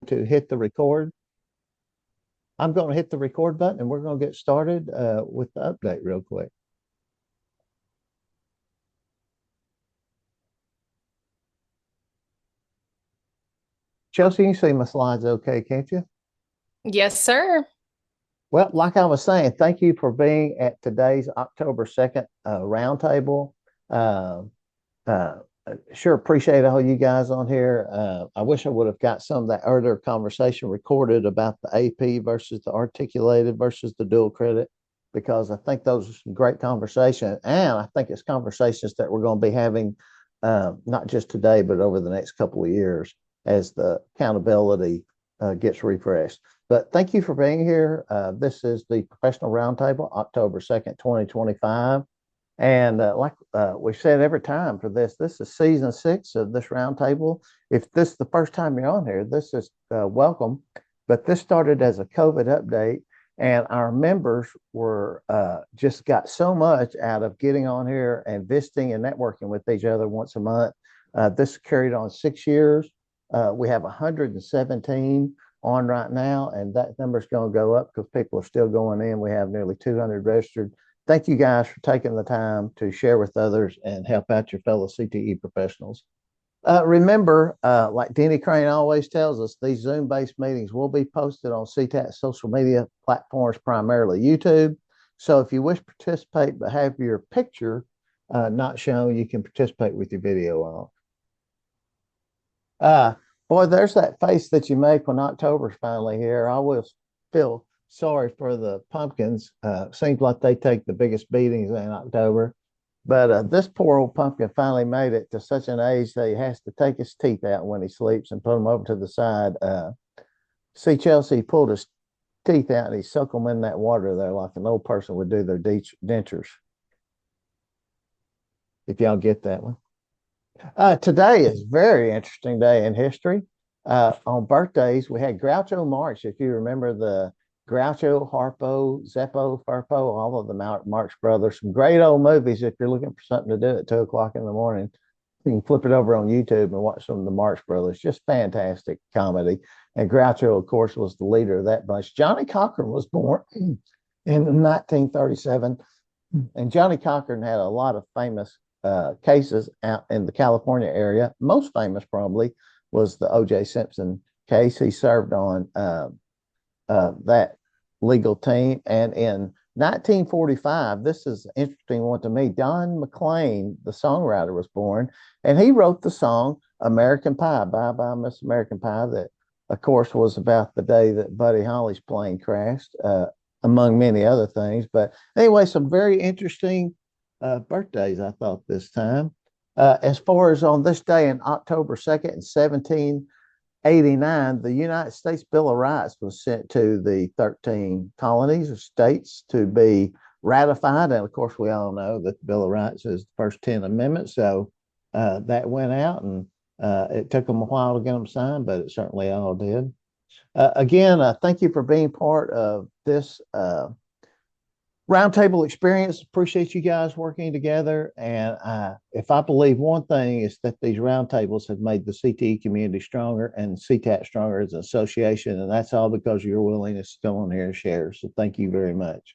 to hit the record. I'm going to hit the record button and we're going to get started with the update real quick. Chelsea, you see my slides okay, can't you? Yes, sir. Well, like I was saying, thank you for being at today's October 2nd roundtable. Uh, uh, sure appreciate all you guys on here. I wish I would have got some of that earlier conversation recorded about the AP versus the articulated versus the dual credit, because I think those are some great conversations. And I think it's conversations that we're going to be having not just today, but over the next couple of years as the accountability gets refreshed. But thank you for being here. This is the Professional Roundtable, October 2nd, 2025. And like we said every time for this is season 6 of this roundtable. If this is the first time you're on here, this is welcome. But this started as a COVID update, and our members were just got so much out of getting on here and visiting and networking with each other once a month. This carried on 6 years. We have 117 on right now, and that number is going to go up because people are still going in. We have nearly 200 registered. Thank you guys for taking the time to share with others and help out your fellow CTE professionals. Remember, like Denny Crane always tells us, these Zoom-based meetings will be posted on CTAT social media platforms, primarily YouTube. So if you wish to participate but have your picture not shown, you can participate with your video on. Boy, there's that face that you make when October's finally here. I always feel sorry for the pumpkins. Seems like they take the biggest beatings in October. But this poor old pumpkin finally made it to such an age that he has to take his teeth out when he sleeps and put them over to the side. See, Chelsea pulled his teeth out and he sucked them in that water there like an old person would do their dentures. If y'all get that one. Today is a very interesting day in history. On birthdays, we had Groucho Marx. If you remember the Groucho, Harpo, Zeppo, Furpo, all of the Marx brothers. Some great old movies if you're looking for something to do at 2 o'clock in the morning. You can flip it over on YouTube and watch some of the Marx brothers. Just fantastic comedy. And Groucho, of course, was the leader of that bunch. Johnny Cochran was born in 1937. And Johnny Cochran had a lot of famous cases out in the California area. Most famous probably was the O.J. Simpson case. He served on that legal team. And in 1945, this is an interesting one to me, Don McLean, the songwriter, was born, and he wrote the song American Pie, Bye Bye Miss American Pie, that, of course, was about the day that Buddy Holly's plane crashed, among many other things. But anyway, some very interesting birthdays, I thought, this time. As far as on this day in October 2nd in 1789, the United States Bill of Rights was sent to the 13 colonies or states to be ratified. And of course, we all know that the Bill of Rights is the first 10 amendments. So that went out, and it took them a while to get them signed, but it certainly all did. Again, thank you for being part of this roundtable experience. Appreciate you guys working together. And if I believe one thing, is that these roundtables have made the CTE community stronger and CTAT stronger as an association. And that's all because of your willingness to come on here and share. So thank you very much.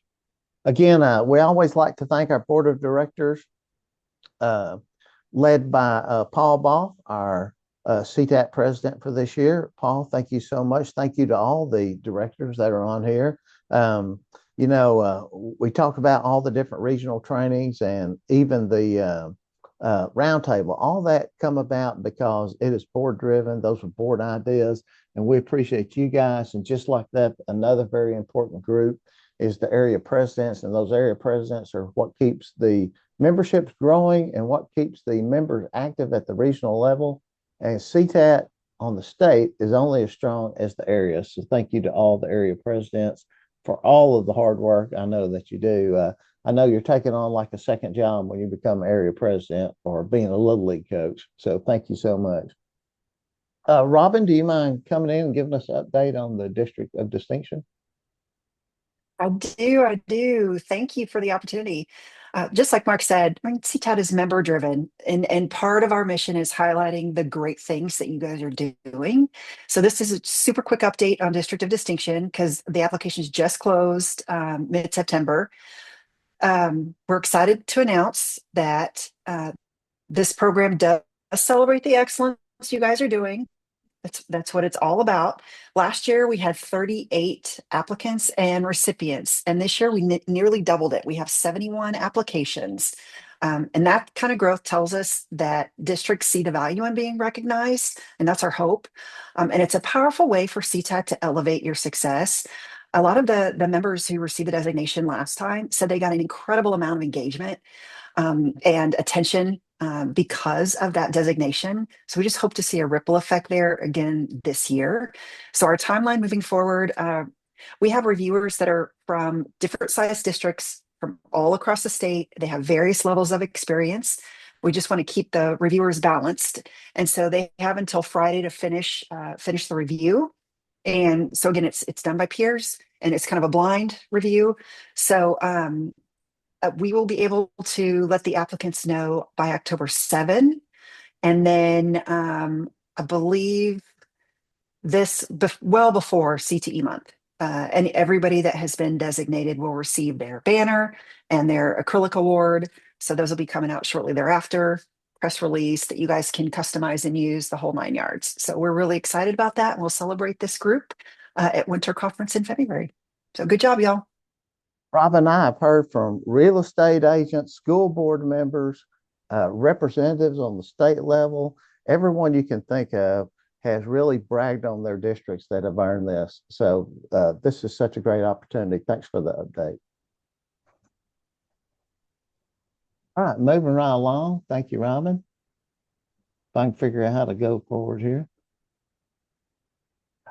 Again, we always like to thank our board of directors, led by Paul Boff, our CTAT president for this year. Paul, thank you so much. Thank you to all the directors that are on here. We talk about all the different regional trainings and even the roundtable. All that come about because it is board driven. Those are board ideas, and we appreciate you guys. And just like that, another very important group is the area presidents, and those area presidents are what keeps the memberships growing and what keeps the members active at the regional level. And CTAT on the state is only as strong as the area. So thank you to all the area presidents for all of the hard work I know that you do. I know you're taking on like a second job when you become area president or being a little league coach. So thank you so much. Robin, do you mind coming in and giving us an update on the District of Distinction? I do. Thank you for the opportunity. Just like Mark said, I mean, CTAT is member driven, and part of our mission is highlighting the great things that you guys are doing. So this is a super quick update on District of Distinction because the applications just closed mid-September. We're excited to announce that this program does celebrate the excellence you guys are doing. That's what it's all about. Last year we had 38 applicants and recipients, and this year we nearly doubled it. We have 71 applications. And that kind of growth tells us that districts see the value in being recognized, and that's our hope. And it's a powerful way for CTAT to elevate your success. A lot of the members who received the designation last time said they got an incredible amount of engagement and attention because of that designation. So we just hope to see a ripple effect there again this year. So our timeline moving forward, we have reviewers that are from different size districts from all across the state. They have various levels of experience. We just want to keep the reviewers balanced. And so they have until Friday to finish the review. And so again, it's done by peers and it's kind of a blind review. So we will be able to let the applicants know by October 7. And then I believe well before CTE month. And everybody that has been designated will receive their banner and their acrylic award. So those will be coming out shortly thereafter. Press release that you guys can customize and use the whole 9 yards. So we're really excited about that. And we'll celebrate this group at Winter Conference in February. So good job, y'all. Rob and I have heard from real estate agents, school board members, representatives on the state level. Everyone you can think of has really bragged on their districts that have earned this. So this is such a great opportunity. Thanks for the update. All right, moving right along. Thank you, Robin. If I can figure out how to go forward here.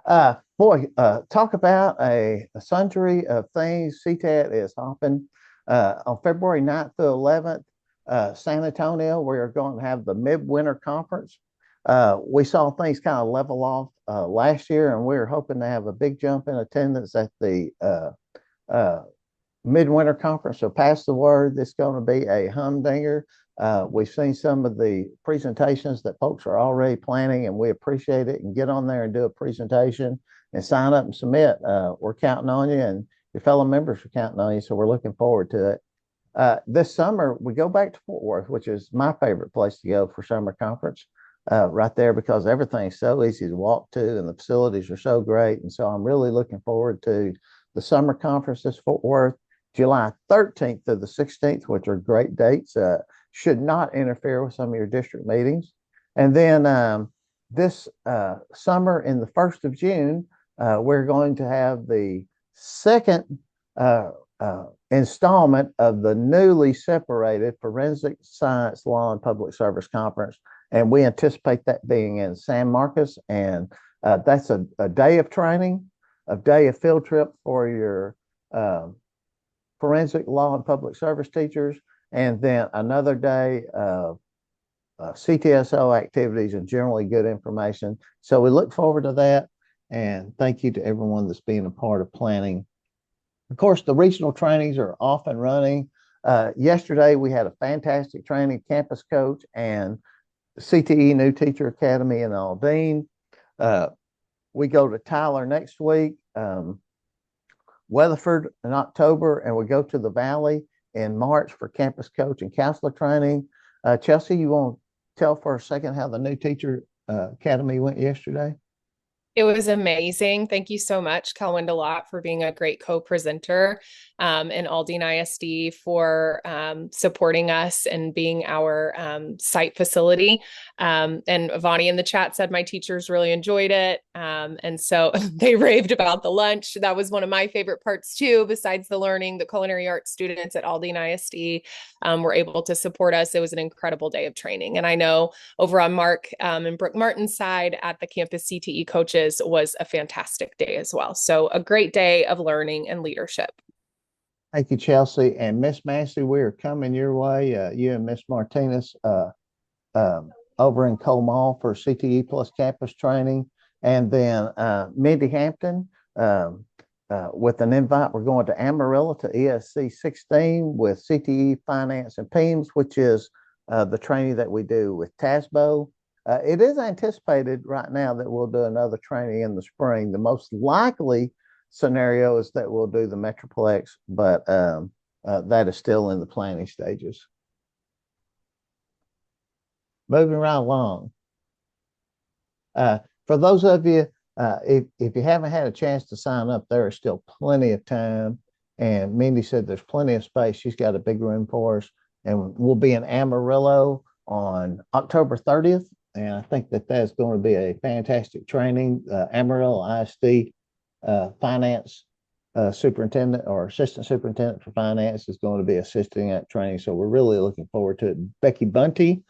Talk about a sundry of things. CTAT is hopping on February 9th to 11th. San Antonio, we're going to have the midwinter conference. We saw things kind of level off last year, and we're hoping to have a big jump in attendance at the midwinter conference. So pass the word. This is going to be a humdinger. We've seen some of the presentations that folks are already planning, and we appreciate it. And get on there and do a presentation and sign up and submit. We're counting on you, and your fellow members are counting on you. So we're looking forward to it. This summer, we go back to Fort Worth, which is my favorite place to go for summer conference, right there, because everything's so easy to walk to and the facilities are so great. And so I'm really looking forward to the summer conference this Fort Worth, July 13th to the 16th, which are great dates. Should not interfere with some of your district meetings. And then this summer in the 1st of June, we're going to have the second installment of the newly separated Forensic Science Law and Public Service Conference. And we anticipate that being in San Marcos. And that's a day of training, a day of field trip for your forensic law and public service teachers, and then another day of CTSO activities and generally good information. So we look forward to that. And thank you to everyone that's being a part of planning. Of course, the regional trainings are off and running. Yesterday, we had a fantastic training, Campus Coach and CTE New Teacher Academy in Aldine. We go to Tyler next week, Weatherford in October, and we go to the Valley in March for Campus Coach and Counselor training. Chelsea, you want to tell for a second how the New Teacher Academy went yesterday? It was amazing. Thank you so much, Calwinda Lott, for being a great co-presenter, and Aldine ISD for supporting us and being our site facility. And Vani in the chat said my teachers really enjoyed it. And so they raved about the lunch. That was one of my favorite parts too, besides the learning. The culinary arts students at Aldine ISD were able to support us. It was an incredible day of training. And I know over on Mark and Brooke Martin's side at the campus CTE coaches was a fantastic day as well. So a great day of learning and leadership. Thank you, Chelsea. And Miss Massey, we are coming your way, you and Miss Martinez, over in Comal for CTE Plus campus training. And then Mindy Hampton, with an invite, we're going to Amarillo to ESC 16 with CTE Finance and PEMS, which is the training that we do with TASBO. It is anticipated right now that we'll do another training in the spring. The most likely scenario is that we'll do the Metroplex, but that is still in the planning stages. Moving right along. For those of you, if you haven't had a chance to sign up, there is still plenty of time. And Mindy said there's plenty of space. She's got a big room for us. And we'll be in Amarillo on October 30th. And I think that that's going to be a fantastic training. Amarillo ISD finance superintendent or assistant superintendent for finance is going to be assisting that training. So we're really looking forward to it. Becky Bunty,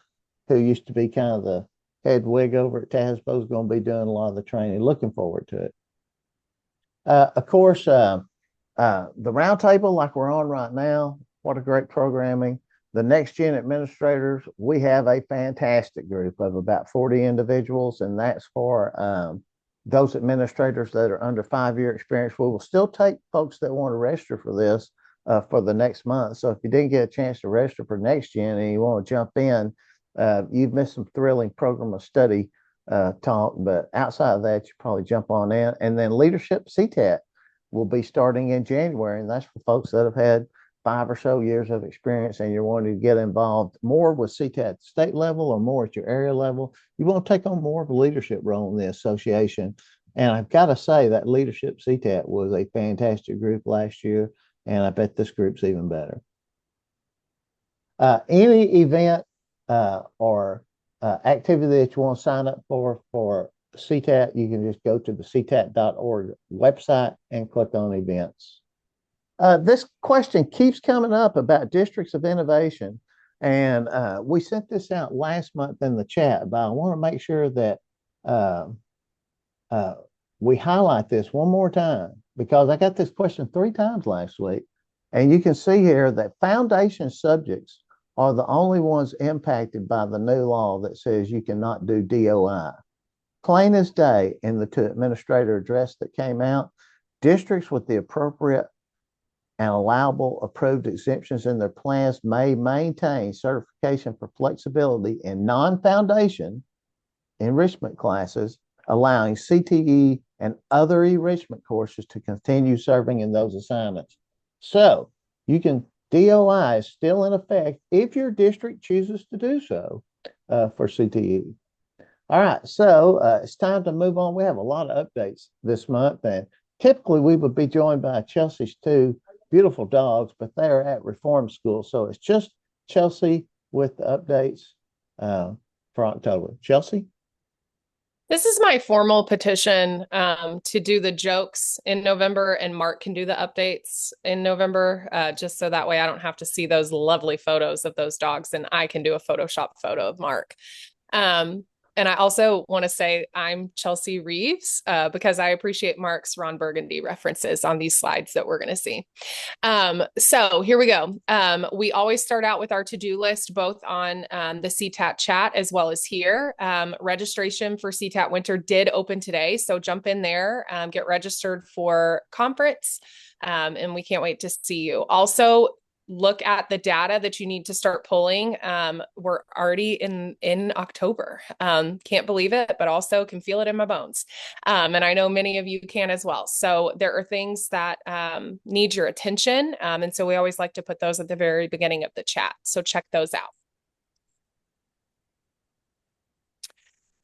who used to be kind of the head wig over at TASBO, is going to be doing a lot of the training. Looking forward to it. Of course, the roundtable like we're on right now, what a great programming. The Next Gen administrators, we have a fantastic group of about 40 individuals, and that's for those administrators that are under 5-year experience. We will still take folks that want to register for this for the next month. So if you didn't get a chance to register for Next Gen and you want to jump in, you've missed some thrilling program of study talk, but outside of that, you probably jump on in. And then Leadership CTAT will be starting in January, and that's for folks that have had 5 or so years of experience and you're wanting to get involved more with CTAT state level or more at your area level. You want to take on more of a leadership role in the association. And I've got to say that Leadership CTAT was a fantastic group last year, and I bet this group's even better. Any event or activity that you want to sign up for CTAT, you can just go to the ctat.org website and click on events. This question keeps coming up about districts of innovation, and we sent this out last month in the chat, but I want to make sure that we highlight this one more time, because I got this question 3 times last week, and you can see here that foundation subjects are the only ones impacted by the new law that says you cannot do DOI. Plain as day in the 2 administrator address that came out, districts with the appropriate and allowable approved exemptions in their plans may maintain certification for flexibility in non-foundation enrichment classes, allowing CTE and other enrichment courses to continue serving in those assignments. So you can, DOI is still in effect if your district chooses to do so for CTE. All right, so it's time to move on. We have a lot of updates this month, and typically we would be joined by Chelsea's 2 beautiful dogs, but they're at Reform School. So it's just Chelsea with the updates for October. Chelsea? This is my formal petition to do the jokes in November, and Mark can do the updates in November, just so that way I don't have to see those lovely photos of those dogs, and I can do a Photoshop photo of Mark. And I also want to say I'm Chelsea Reeves because I appreciate Mark's Ron Burgundy references on these slides that we're going to see. So here we go. We always start out with our to-do list, both on the CTAT chat as well as here. Registration for CTAT Winter did open today, so jump in there, get registered for conference, and we can't wait to see you. Also, look at the data that you need to start pulling. We're already in October. Can't believe it, but also can feel it in my bones. And I know many of you can as well. So there are things that need your attention. And so we always like to put those at the very beginning of the chat. So check those out.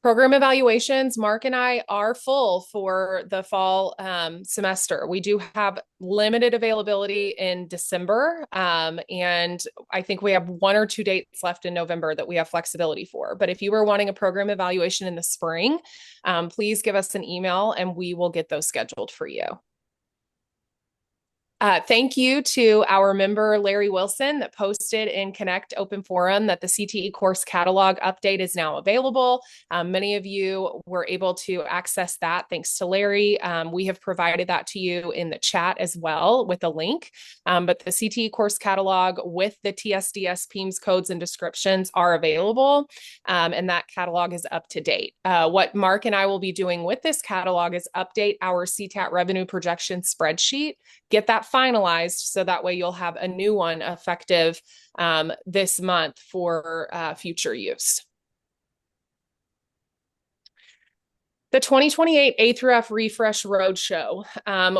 Program evaluations, Mark and I are full for the fall semester. We do have limited availability in December, and I think we have 1 or 2 dates left in November that we have flexibility for. But if you were wanting a program evaluation in the spring, please give us an email and we will get those scheduled for you. Thank you to our member, Larry Wilson, that posted in Connect Open Forum that the CTE course catalog update is now available. Many of you were able to access that thanks to Larry. We have provided that to you in the chat as well with a link. But the CTE course catalog with the TSDS PEMS codes and descriptions are available, and that catalog is up to date. What Mark and I will be doing with this catalog is update our CTAT revenue projection spreadsheet, get that finalized so that way you'll have a new one effective this month for future use. The 2028 A through F Refresh Roadshow,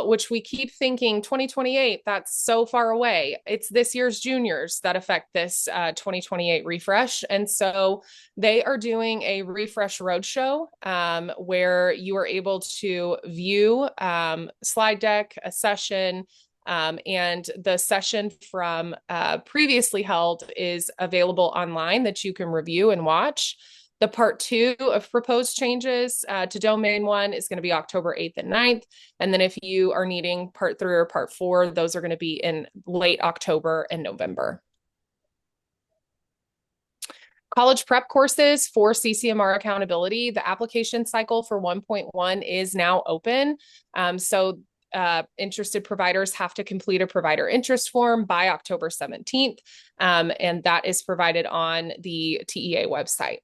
which we keep thinking 2028, that's so far away. It's this year's juniors that affect this 2028 refresh. And so they are doing a refresh roadshow where you are able to view slide deck, a session, and the session from previously held is available online that you can review and watch. The part 2 of proposed changes to domain 1 is going to be October 8th and 9th. And then if you are needing part 3 or part 4, those are going to be in late October and November. College prep courses for CCMR accountability. The application cycle for 1.1 is now open. Interested providers have to complete a provider interest form by October 17th. And that is provided on the TEA website.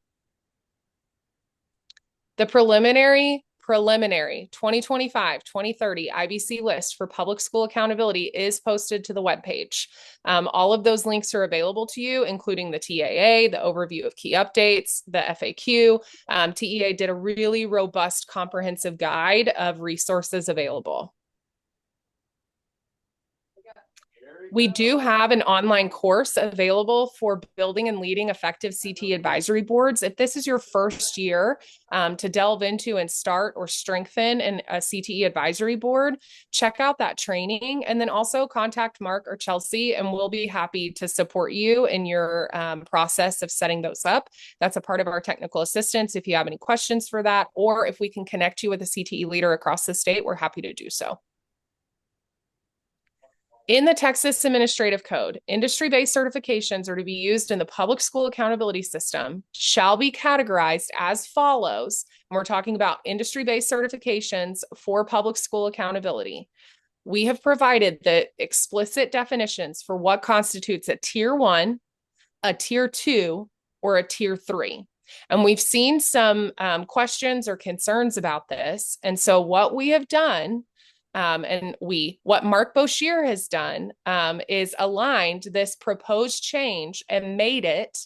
The preliminary 2025-2030 IBC list for public school accountability is posted to the webpage. All of those links are available to you, including the TAA, the overview of key updates, the FAQ. TEA did a really robust, comprehensive guide of resources available. We do have an online course available for building and leading effective CTE advisory boards. If this is your first year to delve into and start or strengthen a CTE advisory board, check out that training and then also contact Mark or Chelsea and we'll be happy to support you in your process of setting those up. That's a part of our technical assistance. If you have any questions for that, or if we can connect you with a CTE leader across the state, we're happy to do so. In the Texas Administrative Code, industry-based certifications are to be used in the public school accountability system, shall be categorized as follows. And we're talking about industry-based certifications for public school accountability. We have provided the explicit definitions for what constitutes a tier 1, a tier 2, or a tier 3. And we've seen some questions or concerns about this. And so what we have done what Mark Boshier has done is aligned this proposed change and made it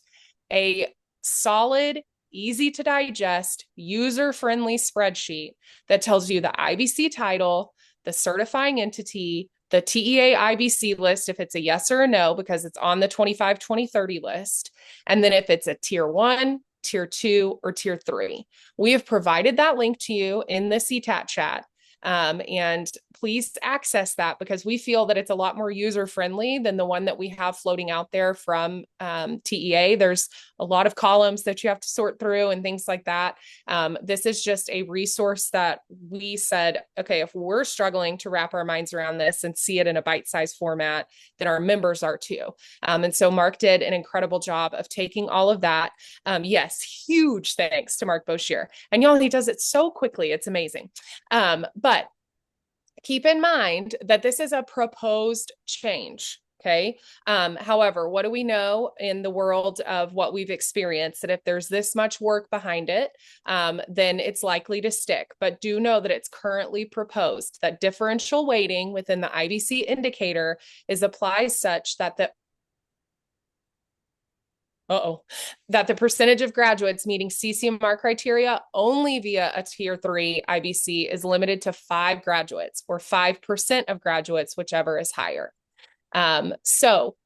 a solid, easy to digest, user-friendly spreadsheet that tells you the IBC title, the certifying entity, the TEA IBC list, if it's a yes or a no, because it's on the 25-2030 list. And then if it's a tier 1, tier 2, or tier 3. We have provided that link to you in the CTAT chat. And please access that because we feel that it's a lot more user-friendly than the one that we have floating out there from TEA. There's a lot of columns that you have to sort through and things like that. This is just a resource that we said, okay, if we're struggling to wrap our minds around this and see it in a bite-sized format, then our members are too. And so Mark did an incredible job of taking all of that. Yes, huge thanks to Mark Boshier. And y'all, he does it so quickly. It's amazing. But keep in mind that this is a proposed change. Okay. However, what do we know in the world of what we've experienced? That if there's this much work behind it, then it's likely to stick. But do know that it's currently proposed that differential weighting within the IBC indicator is applied such that that the percentage of graduates meeting CCMR criteria only via a tier 3 IBC is limited to 5 graduates or 5% of graduates, whichever is higher. So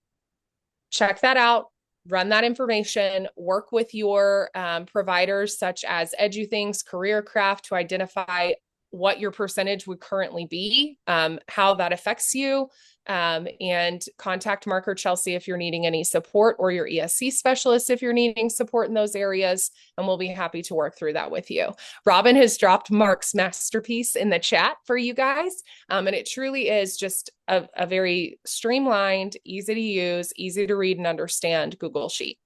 check that out, run that information, work with your providers such as EduThings, CareerCraft to identify what your percentage would currently be, how that affects you, and contact Mark or Chelsea if you're needing any support, or your ESC specialist if you're needing support in those areas, and we'll be happy to work through that with you. Robin has dropped Mark's masterpiece in the chat for you guys, and it truly is just a very streamlined, easy to use, easy to read and understand Google Sheet.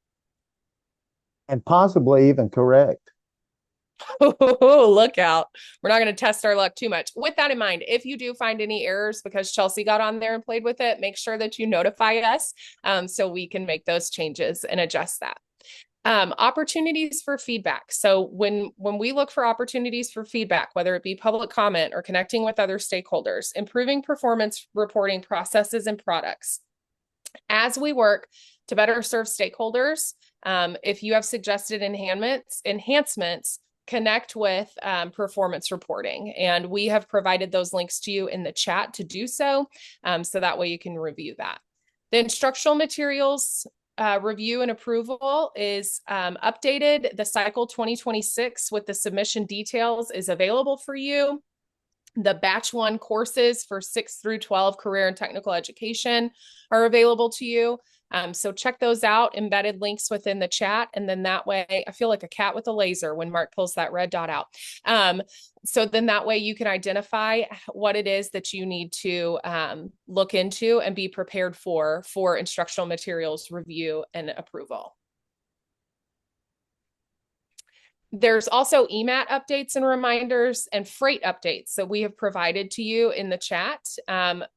And possibly even correct. Oh, look out. We're not going to test our luck too much. With that in mind, if you do find any errors because Chelsea got on there and played with it, make sure that you notify us, so we can make those changes and adjust that. Opportunities for feedback. So when we look for opportunities for feedback, whether it be public comment or connecting with other stakeholders, improving performance reporting processes and products, as we work to better serve stakeholders, if you have suggested enhancements, connect with performance reporting. And we have provided those links to you in the chat to do so, so that way you can review that. The instructional materials review and approval is updated. The cycle 2026 with the submission details is available for you. The batch 1 courses for 6 through 12 career and technical education are available to you. So check those out, embedded links within the chat. And then that way, I feel like a cat with a laser when Mark pulls that red dot out. So then that way you can identify what it is that you need to look into and be prepared for instructional materials review and approval. There's also EMAT updates and reminders and freight updates that we have provided to you in the chat.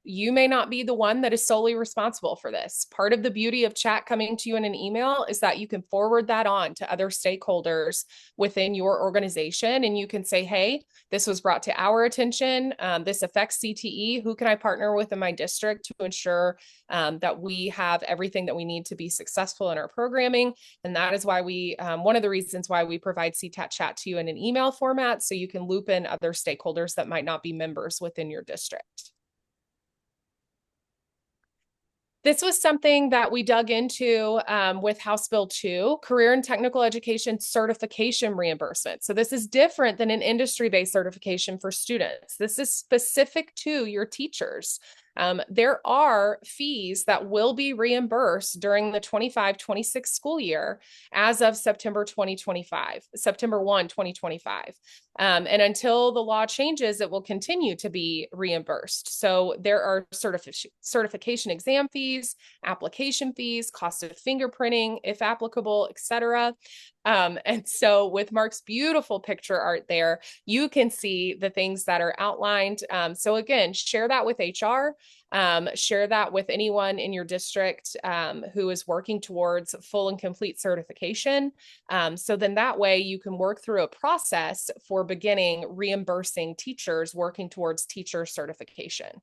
You may not be the one that is solely responsible for this. Part of the beauty of chat coming to you in an email is that you can forward that on to other stakeholders within your organization, and you can say, hey, this was brought to our attention. This affects CTE. Who can I partner with in my district to ensure that we have everything that we need to be successful in our programming? And that is why one of the reasons why we provide CTAT chat to you in an email format, so you can loop in other stakeholders that might not be members within your district. This was something that we dug into with House Bill 2, Career and Technical Education Certification Reimbursement. So this is different than an industry-based certification for students. This is specific to your teachers. There are fees that will be reimbursed during the 25-26 school year as of September 1, 2025. And until the law changes, it will continue to be reimbursed. So there are certification exam fees, application fees, cost of fingerprinting, if applicable, etc. And so with Mark's beautiful picture art there, you can see the things that are outlined. So again, share that with HR, share that with anyone in your district who is working towards full and complete certification. So then that way you can work through a process for beginning reimbursing teachers working towards teacher certification.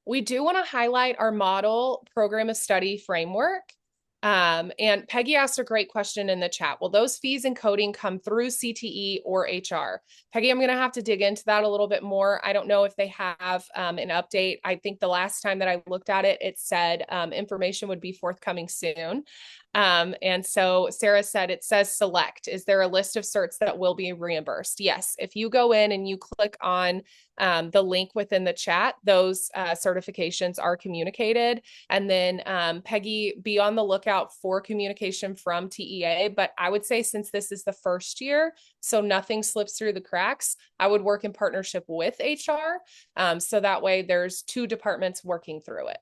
We do want to highlight our model program of study framework. And Peggy asked a great question in the chat. Will those fees and coding come through CTE or HR? Peggy, I'm going to have to dig into that a little bit more. I don't know if they have an update. I think the last time that I looked at it, it said information would be forthcoming soon. And so Sarah said, it says select. Is there a list of certs that will be reimbursed? Yes. If you go in and you click on the link within the chat, those certifications are communicated. And then Peggy, be on the lookout for communication from TEA. But I would say, since this is the first year, so nothing slips through the cracks, I would work in partnership with HR. So that way there's 2 departments working through it.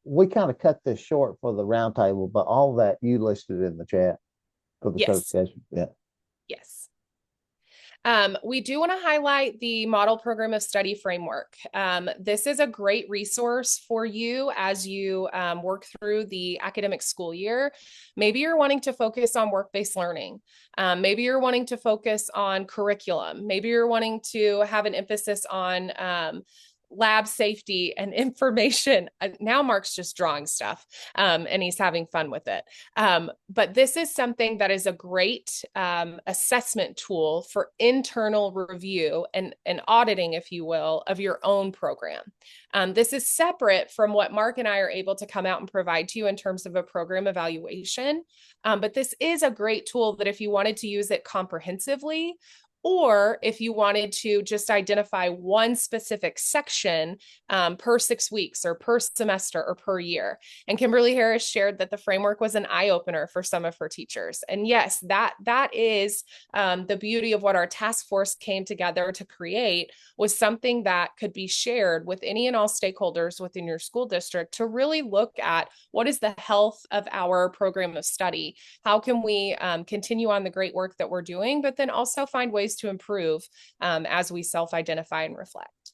We kind of cut this short for the roundtable, but all that you listed in the chat for the certification. Yeah. Yes. We do want to highlight the model program of study framework. This is a great resource for you as you work through the academic school year. Maybe you're wanting to focus on work-based learning. Maybe you're wanting to focus on curriculum. Maybe you're wanting to have an emphasis on lab safety and information. Now Mark's just drawing stuff and he's having fun with it. But this is something that is a great assessment tool for internal review and auditing, if you will, of your own program. This is separate from what Mark and I are able to come out and provide to you in terms of a program evaluation. But this is a great tool that if you wanted to use it comprehensively, or if you wanted to just identify one specific section per 6 weeks or per semester or per year. And Kimberly Harris shared that the framework was an eye-opener for some of her teachers. And yes, that is the beauty of what our task force came together to create, was something that could be shared with any and all stakeholders within your school district to really look at what is the health of our program of study. How can we continue on the great work that we're doing, but then also find ways to improve as we self-identify and reflect.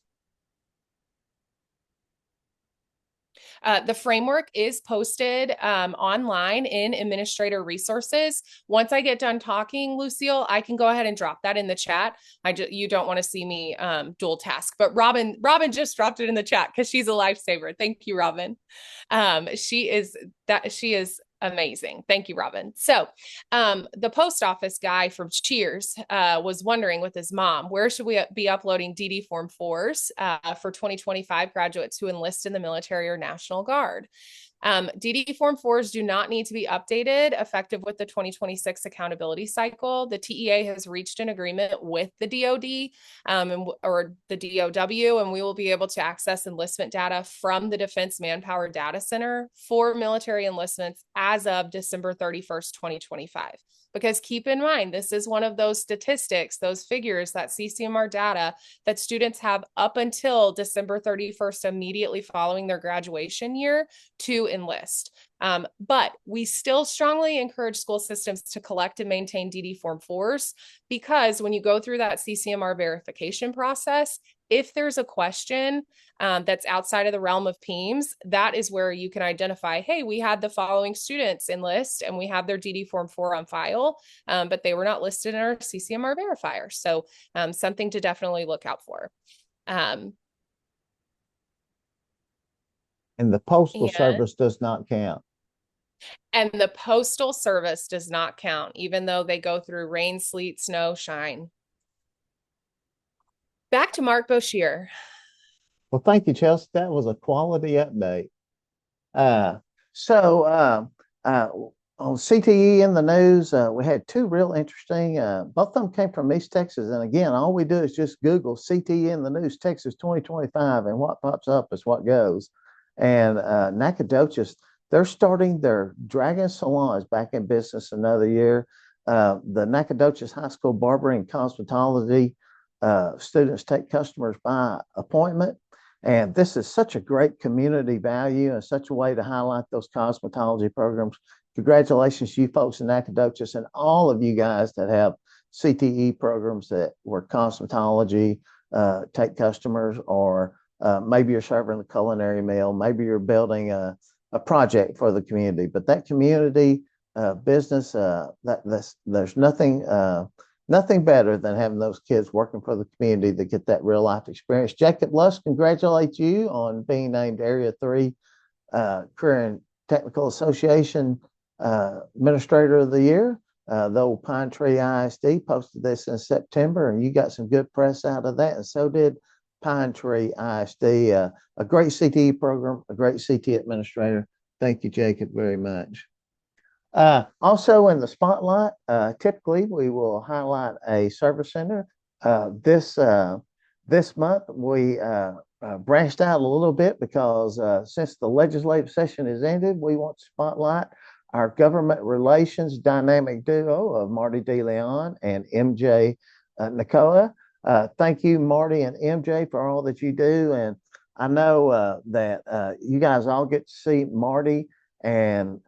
The framework is posted online in administrator resources. Once I get done talking, Lucille, I can go ahead and drop that in the chat. You don't want to see me dual task, but Robin just dropped it in the chat because she's a lifesaver. Thank you, Robin. She is amazing. Thank you, Robin. So the post office guy from Cheers was wondering with his mom, where should we be uploading DD Form 4s for 2025 graduates who enlist in the military or National Guard? DD Form 4s do not need to be updated effective with the 2026 accountability cycle. The TEA has reached an agreement with the DoD or the DOW, and we will be able to access enlistment data from the Defense Manpower Data Center for military enlistments as of December 31st, 2025. Because keep in mind, this is one of those statistics, those figures, that CCMR data that students have up until December 31st, immediately following their graduation year, to enlist. But we still strongly encourage school systems to collect and maintain DD Form 4s, because when you go through that CCMR verification process, if there's a question that's outside of the realm of PEIMS, that is where you can identify, hey, we had the following students enlist and we have their DD Form 4 on file, but they were not listed in our CCMR verifier. So something to definitely look out for. And the Postal Service does not count. And the Postal Service does not count, even though they go through rain, sleet, snow, shine. Back to Mark Boshier. Well, thank you, Chelsea. That was a quality update. On CTE in the news, we had two real interesting, both of them came from East Texas. And again, all we do is just Google CTE in the news, Texas 2025, and what pops up is what goes. And Nacogdoches, they're starting their Dragon Salons back in business another year. The Nacogdoches High School Barbering and Cosmetology students take customers by appointment. And this is such a great community value and such a way to highlight those cosmetology programs. Congratulations to you folks in Nacogdoches and all of you guys that have CTE programs that were cosmetology, take customers, or maybe you're serving the culinary meal, maybe you're building a project for the community. But that community business, there's nothing better than having those kids working for the community that get that real life experience. Jacob Lusk, congratulate you on being named Area 3 Career and Technical Association Administrator of the Year. The old Pine Tree ISD posted this in September, and you got some good press out of that, and so did Pine Tree ISD. A great CTE program, a great CTE administrator. Thank you, Jacob, very much. Also in the spotlight, typically we will highlight a service center. This month we branched out a little bit because since the legislative session has ended, we want to spotlight our government relations dynamic duo of Marty DeLeon and MJ Nakoa. Thank you, Marty and MJ, for all that you do. And I know that you guys all get to see Marty and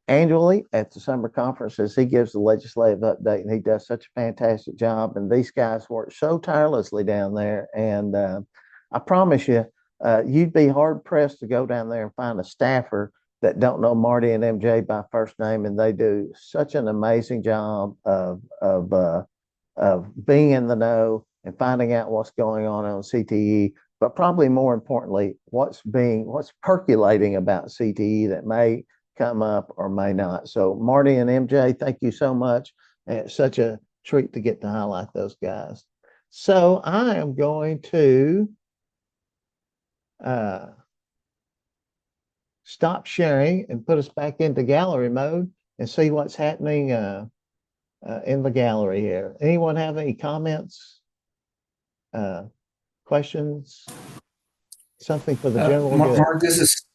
annually at the summer conferences, he gives the legislative update, and he does such a fantastic job. And these guys work so tirelessly down there. And I promise you, you'd be hard pressed to go down there and find a staffer that don't know Marty and MJ by first name. And they do such an amazing job of being in the know and finding out what's going on CTE, but probably more importantly, what's percolating about CTE that may come up or may not. So Marty and MJ, thank you so much. It's such a treat to get to highlight those guys. So I am going to stop sharing and put us back into gallery mode and see what's happening in the gallery here. Anyone have any comments, questions, something for the general good? Mark, this is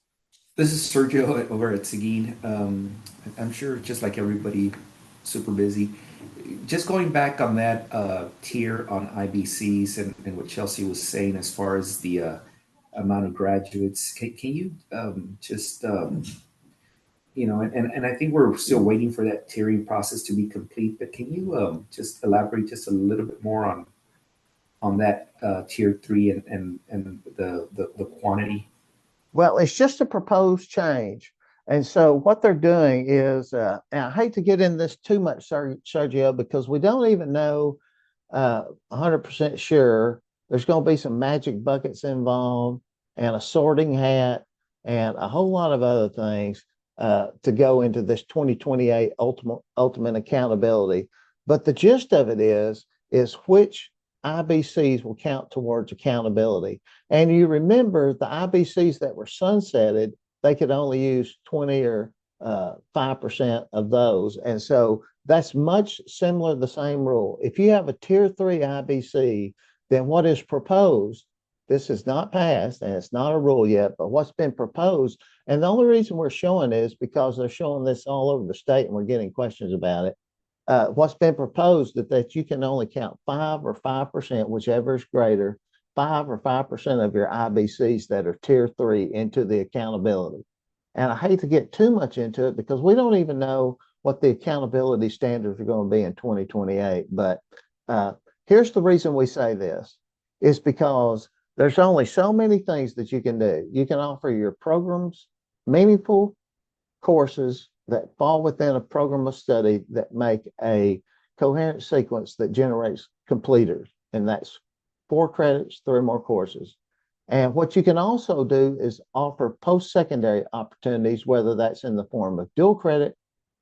Sergio over at Seguin. I'm sure, just like everybody, super busy. Just going back on that tier on IBCs and what Chelsea was saying as far as the amount of graduates, can you just and I think we're still waiting for that tiering process to be complete, but can you just elaborate just a little bit more on that tier 3 and the quantity? Well, it's just a proposed change. And so what they're doing is, and I hate to get in this too much, Sergio, because we don't even know 100% sure. There's going to be some magic buckets involved and a sorting hat and a whole lot of other things to go into this 2028 ultimate accountability. But the gist of it is which IBCs will count towards accountability. And you remember the IBCs that were sunsetted, they could only use 20 or 5% of those. And so that's much similar, the same rule. If you have a tier 3 IBC, then what is proposed, this is not passed and it's not a rule yet, but what's been proposed, and the only reason we're showing is because they're showing this all over the state and we're getting questions about it. What's been proposed that you can only count 5 or 5%, whichever is greater, 5 or 5% of your IBCs that are tier 3 into the accountability. And I hate to get too much into it because we don't even know what the accountability standards are going to be in 2028. But here's the reason we say this is because there's only so many things that you can do. You can offer your programs meaningful courses that fall within a program of study that make a coherent sequence that generates completers. And that's 4 credits, 3 more courses. And what you can also do is offer post-secondary opportunities, whether that's in the form of dual credit,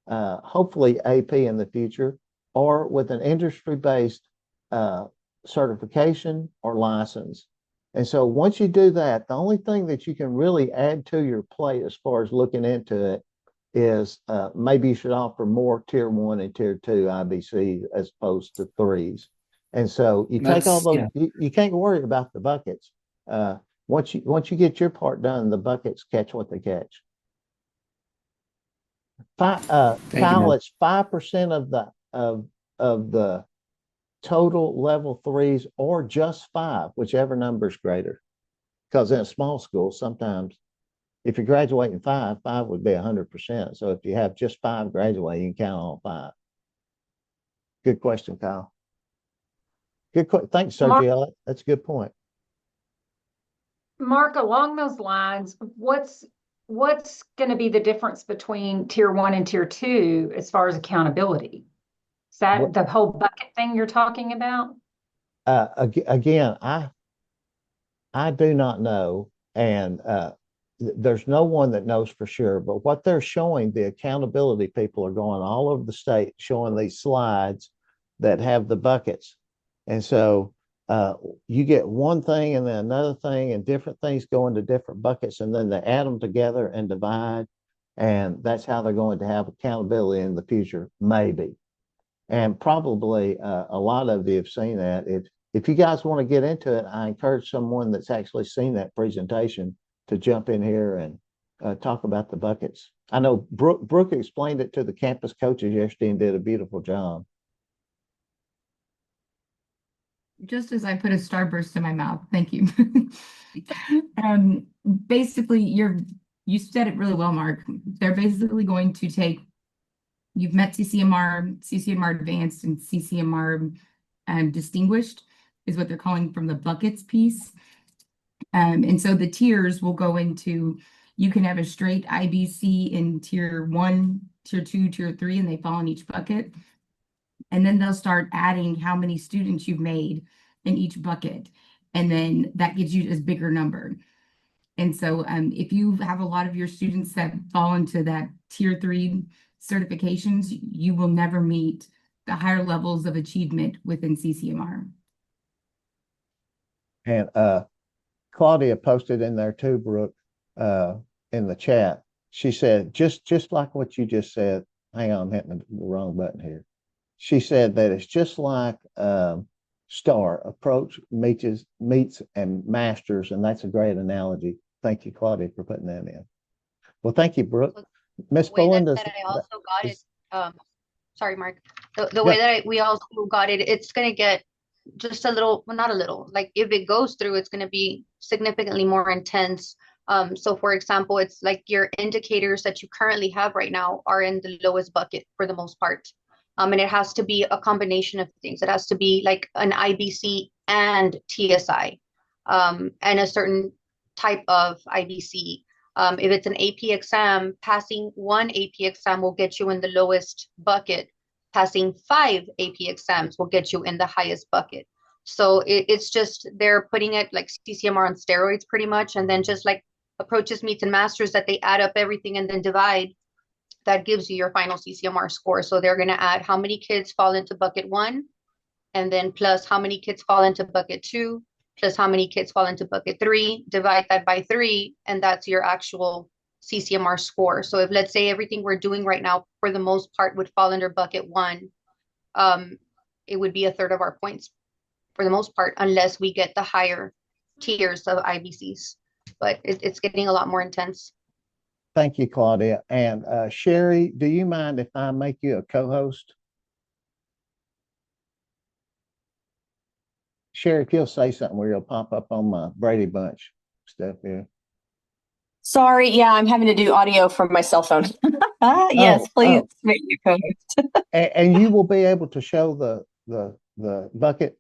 hopefully AP in the future, or with an industry-based certification or license. And so once you do that, the only thing that you can really add to your plate as far as looking into it is maybe you should offer more tier 1 and tier 2 IBC as opposed to 3s. And so you take all those, you can't worry about the buckets. Once you get your part done, the buckets catch what they catch. Kyle, it's 5% of the total level 3s, or just 5, whichever number is greater. Because in a small school, sometimes if you're graduating 5 would be 100%. So if you have just 5 graduating, you can count all 5. Good question, Kyle. Thanks, Sergio. That's a good point. Mark, along those lines, what's going to be the difference between tier 1 and tier 2 as far as accountability? Is that the whole bucket thing you're talking about? Again, I do not know, and there's no one that knows for sure. But what they're showing, the accountability people are going all over the state showing these slides that have the buckets, and so you get one thing and then another thing, and different things go into different buckets, and then they add them together and divide, and that's how they're going to have accountability in the future, maybe. And probably a lot of you have seen that. If you guys want to get into it, I encourage someone that's actually seen that presentation to jump in here and talk about the buckets. I know Brooke explained it to the campus coaches yesterday and did a beautiful job. Just as I put a starburst in my mouth, thank you. Basically, you said it really well, Mark. They're basically going to take, you've met CCMR, CCMR Advanced, and CCMR Distinguished is what they're calling from the buckets piece. And so the tiers will go into, you can have a straight IBC in tier 1, tier 2, tier 3, and they fall in each bucket. And then they'll start adding how many students you've made in each bucket. And then that gives you a bigger number. And so if you have a lot of your students that fall into that tier 3 certifications, you will never meet the higher levels of achievement within CCMR. And Claudia posted in there too, Brooke, in the chat. She said, just like what you just said, hang on, I'm hitting the wrong button here. She said that it's just like STAR, approach, meets and masters, and that's a great analogy. Thank you, Claudia, for putting that in. Well, thank you, Brooke. Miss Belinda. That I also got it. Sorry, Mark. The way that we also got it, it's going to get just a little, well, not a little, like if it goes through, it's going to be significantly more intense. So for example, it's like your indicators that you currently have right now are in the lowest bucket for the most part. And it has to be a combination of things. It has to be like an IBC and TSI, and a certain type of IBC. If it's an AP exam, passing one AP exam will get you in the lowest bucket. Passing 5 AP exams will get you in the highest bucket. So it's just, they're putting it like CCMR on steroids pretty much. And then just like approaches, meets, and masters, that they add up everything and then divide. That gives you your final CCMR score. So they're going to add how many kids fall into bucket 1, and then plus how many kids fall into bucket 2, plus how many kids fall into bucket 3, divide that by 3, and that's your actual CCMR score. So if, let's say, everything we're doing right now for the most part would fall under bucket 1, it would be a third of our points for the most part, unless we get the higher tiers of IBCs. But it's getting a lot more intense. Thank you, Claudia. And Sherry, do you mind if I make you a co-host? Sherry, if you'll say something where you'll pop up on my Brady Bunch stuff here. Sorry, yeah, I'm having to do audio from my cell phone. Yes, please make me co-host. And you will be able to show the bucket.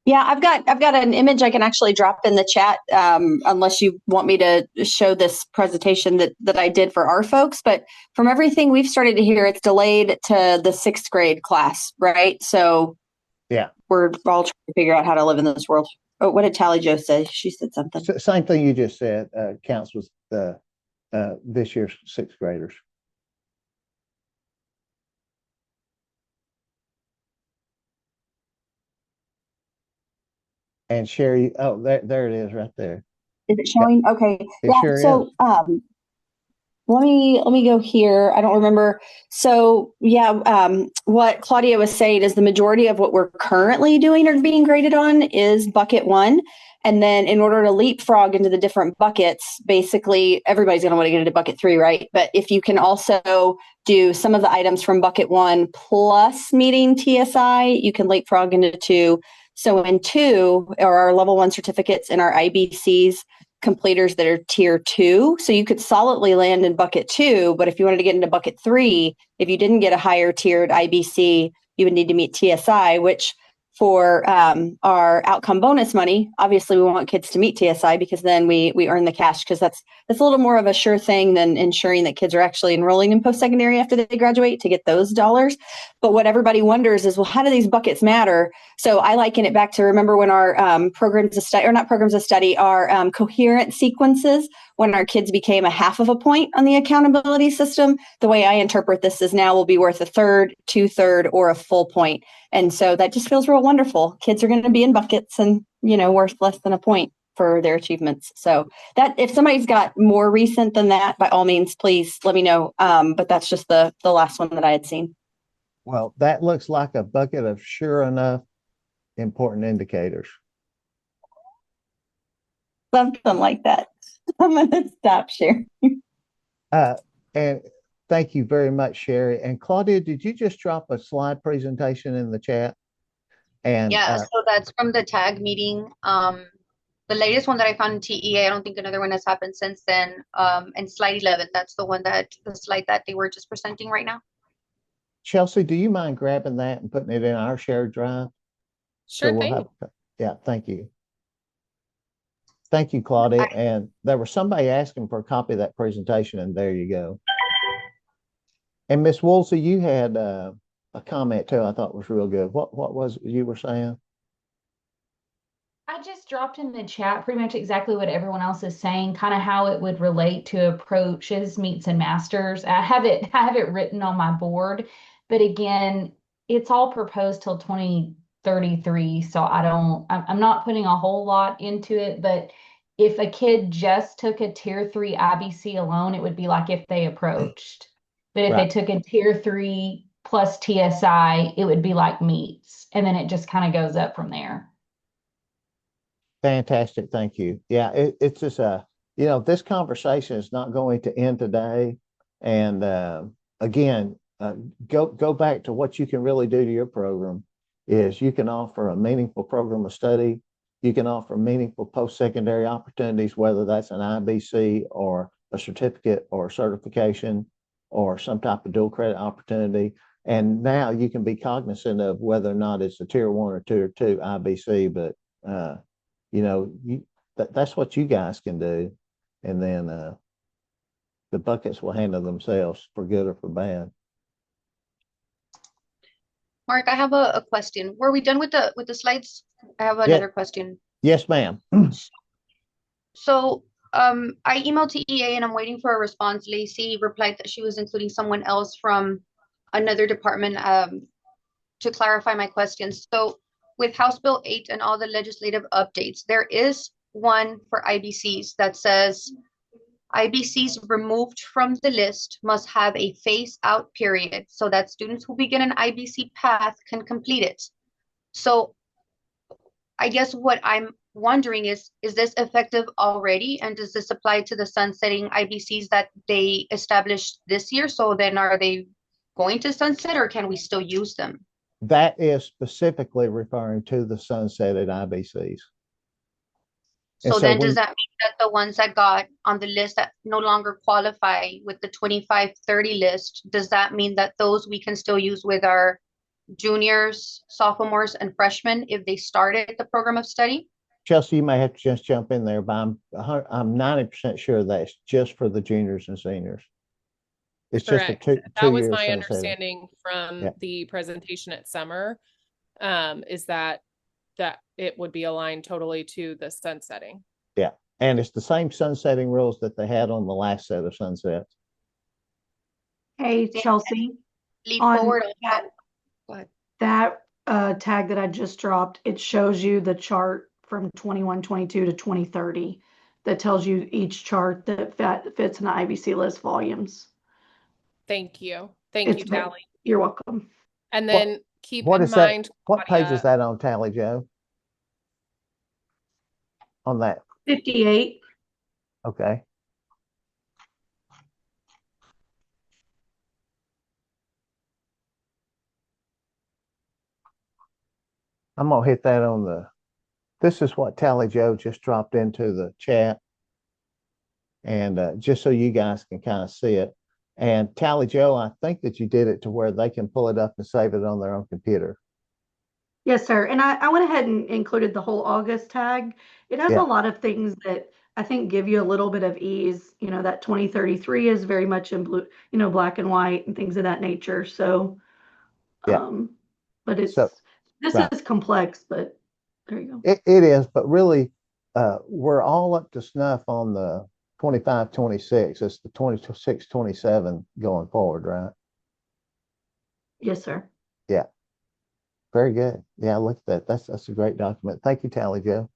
Yeah, I've got an image I can actually drop in the chat, unless you want me to show this presentation that I did for our folks. But from everything we've started to hear, it's delayed to the 6th grade class, right? So yeah, we're all trying to figure out how to live in this world. Oh, what did Tally Jo say? She said something. Same thing you just said. Counts with this year's 6th graders. And Sherry, oh, there it is right there. Is it showing? Yeah. Okay. It yeah. Sure so, is. Let me go here. I don't remember. So yeah, what Claudia was saying is the majority of what we're currently doing or being graded on is bucket 1. And then in order to leapfrog into the different buckets, basically everybody's going to want to get into bucket 3, right? But if you can also do some of the items from bucket 1 plus meeting TSI, you can leapfrog into 2. So in 2 are our level 1 certificates and our IBCs completers that are tier 2. So you could solidly land in bucket 2, but if you wanted to get into bucket 3, if you didn't get a higher tiered IBC, you would need to meet TSI, which for our outcome bonus money, obviously we want kids to meet TSI because then we earn the cash, because that's a little more of a sure thing than ensuring that kids are actually enrolling in post-secondary after they graduate to get those dollars. But what everybody wonders is, well, how do these buckets matter? So I liken it back to, remember when our programs of study, or not programs of study, our coherent sequences, when our kids became a half of a point on the accountability system, the way I interpret this is now will be worth a third, 2/3, or a full point. And so that just feels real wonderful. Kids are going to be in buckets and, worth less than a point for their achievements. So that, if somebody's got more recent than that, by all means, please let me know. But that's just the last one that I had seen. Well, that looks like a bucket of sure enough important indicators. Something like that. I'm going to stop sharing. And thank you very much, Sherry. And Claudia, did you just drop a slide presentation in the chat? And yeah, so that's from the tag meeting. The latest one that I found in TEA, I don't think another one has happened since then. And slide 11, that's the slide that they were just presenting right now. Chelsea, do you mind grabbing that and putting it in our shared drive? Sure thing. Yeah, thank you. Thank you, Claudia. And there was somebody asking for a copy of that presentation, and there you go. And Miss Woolsey, you had a comment too I thought was real good. What was it you were saying? I just dropped in the chat pretty much exactly what everyone else is saying, kind of how it would relate to approaches, meets, and masters. I have it written on my board, but again, it's all proposed till 2033, so I'm not putting a whole lot into it, but if a kid just took a tier 3 IBC alone, it would be like if they approached. But if they Right. took a tier 3 plus TSI, it would be like meets, and then it just kind of goes up from there. Fantastic. Thank you. Yeah, it's just this conversation is not going to end today. And again, go back to what you can really do to your program is you can offer a meaningful program of study. You can offer meaningful post-secondary opportunities, whether that's an IBC or a certificate or certification or some type of dual credit opportunity. And now you can be cognizant of whether or not it's a tier 1 or tier 2 IBC, but that's what you guys can do. And then the buckets will handle themselves for good or for bad. Mark, I have a question. Were we done with the slides? I have Yeah. another question. Yes, ma'am. So I emailed to EA and I'm waiting for a response. Lacey replied that she was including someone else from another department to clarify my questions. So with House Bill 8 and all the legislative updates, there is one for IBCs that says IBCs removed from the list must have a phase out period so that students who begin an IBC path can complete it. So I guess what I'm wondering is this effective already? And does this apply to the sunsetting IBCs that they established this year? So then are they going to sunset or can we still use them? That is specifically referring to the sunsetted IBCs. So then does that mean that the ones that got on the list that no longer qualify with the 25-30 list, does that mean that those we can still use with our juniors, sophomores, and freshmen if they started the program of study? Chelsea, you may have to just jump in there, but I'm 90% sure that's just for the juniors and seniors. It's Correct. just a That two was year my sunsetting. understanding from the presentation at summer, is that it would be aligned totally to the sunsetting. Yeah. And it's the same sunsetting rules that they had on the last set of sunsets. Hey, Chelsea, Lead on forward. that, Go ahead. that tag that I just dropped, it shows you the chart from 21-22 to 2030 that tells you each chart that fits in the IBC list volumes. Thank you. Thank you, Tally. You're welcome. And then keep What in is that? mind, What page Claudia, is that on, Tally Joe? On that. 58. Okay. I'm gonna hit that on this is what Tally Joe just dropped into the chat. And just so you guys can kind of see it. And Tally Joe, I think that you did it to where they can pull it up and save it on their own computer. Yes, sir. And I went ahead and included the whole August tag. It has a lot of things that I think give you a little bit of ease. You know, that 2033 is very much in blue, black and white and things of that nature. So, but this is complex, but there you go. It is, but really, we're all up to snuff on the 25, 26. It's the 26, 27 going forward, right? Yes, sir. Yeah. Very good. Yeah, look at that. That's a great document. Thank you, Tally Joe.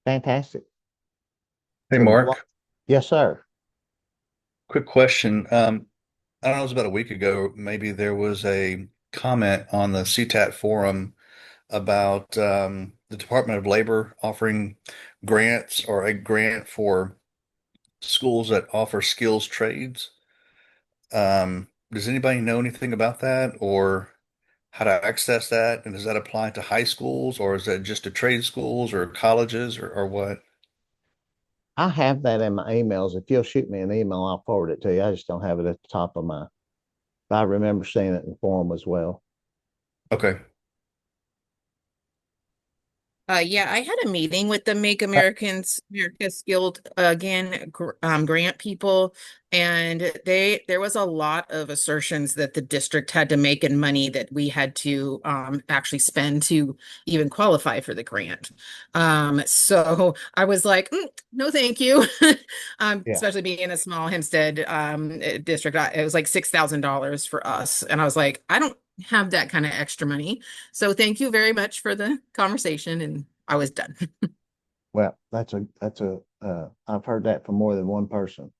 Fantastic. Hey, Mark. Yes, sir. Quick question. I don't know, it was about a week ago, maybe there was a comment on the CTAT forum about the Department of Labor offering grants or a grant for schools that offer skills trades. Does anybody know anything about that or how to access that? And does that apply to high schools or is that just to trade schools or colleges or what? I have that in my emails. If you'll shoot me an email, I'll forward it to you. I just don't have it at the top of my. I remember seeing it in the forum as well. Okay. Yeah, I had a meeting with the Make America Skilled Again grant people, and there was a lot of assertions that the district had to make in money that we had to actually spend to even qualify for the grant. So I was like, no, thank you. Yeah. Especially being in a small Hempstead district, it was like $6,000 for us, and I was like, I don't have that kind of extra money. So thank you very much for the conversation, and I was done. Well, I've heard that from more than one person.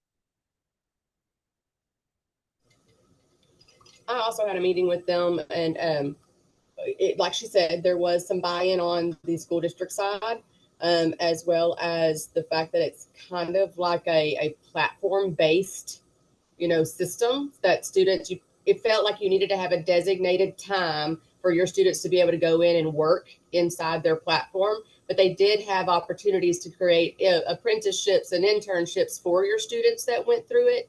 I also had a meeting with them, and like she said, there was some buy-in on the school district side, as well as the fact that it's kind of like a platform-based, system that it felt like you needed to have a designated time for your students to be able to go in and work inside their platform. But they did have opportunities to create apprenticeships and internships for your students that went through it.